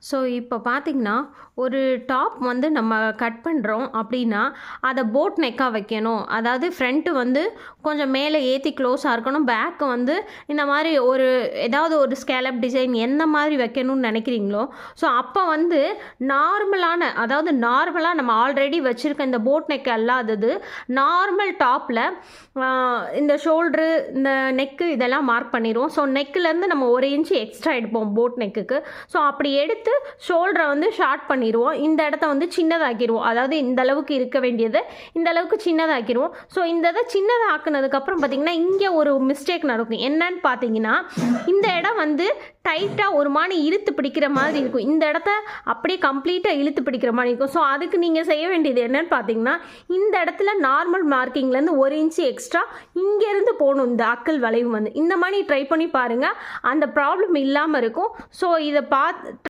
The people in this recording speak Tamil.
ஸோ இப்போ பார்த்தீங்கன்னா, ஒரு டாப் வந்து நம்ம கட் பண்ணுறோம் அப்படின்னா, அத போட் நெக்கா வைக்கணும். அதாவது ஃப்ரண்ட்டு வந்து கொஞ்சம் மேலே ஏத்தி க்ளோஸா இருக்கணும். பேக் வந்து இந்த மாரி ஏதாவது ஒரு ஸ்கேலப் டிசைன் எந்த மாதிரி வைக்கணும்னு நெனைக்கிறீங்களோ, ஸோ அப்போ வந்து அதாவது நார்மலா நம்ம ஆல்ரெடி வச்சிருக்க இந்த போட் நெக் அல்லாதது, நார்மல் டாப்ல இந்த ஷோல்டரு, இந்த நெக்கு இதெல்லாம் மார்க் பண்ணிருவோம். ஸோ நெக்குலேருந்து நம்ம 1 இன்ச் எக்ஸ்ட்ரா எடுப்போம் போட் நெக்குக்கு. ஸோ அப்படி எடுத்து ஷோல்டரை வந்து ஷார்ட் பண்ணிடுவோம். இந்த இடத்த வந்து சின்னதாக்கிடுவோம். அதாவது இந்த அளவுக்கு இருக்க வேண்டியது இந்த அளவுக்கு சின்னதாக்கிடுவோம். ஸோ இந்த இதை சின்னதாக்குனதுக்கப்புறம் பார்த்தீங்கன்னா, இங்கே ஒரு மிஸ்டேக் நடக்கும். என்னன்னு பார்த்தீங்கன்னா, இந்த இடம் வந்து டைட்டாக ஒரு மாதிரி இழுத்து பிடிக்கிற மாதிரி இருக்கும். இந்த இடத்த அப்படியே கம்ப்ளீட்டாக இழுத்து பிடிக்கிற மாதிரி இருக்கும். ஸோ அதுக்கு நீங்கள் செய்ய வேண்டியது என்னன்னு பார்த்தீங்கன்னா, இந்த இடத்துல நார்மல் மார்க்கிங்லேருந்து 1 இன்ச்சு எக்ஸ்ட்ரா இங்கேருந்து போகணும். இந்த அக்கல் வளைவு வந்து இந்த மாதிரி ட்ரை பண்ணி பாருங்கள். அந்த ப்ராப்ளம் இல்லாமல் இருக்கும். ஸோ இதை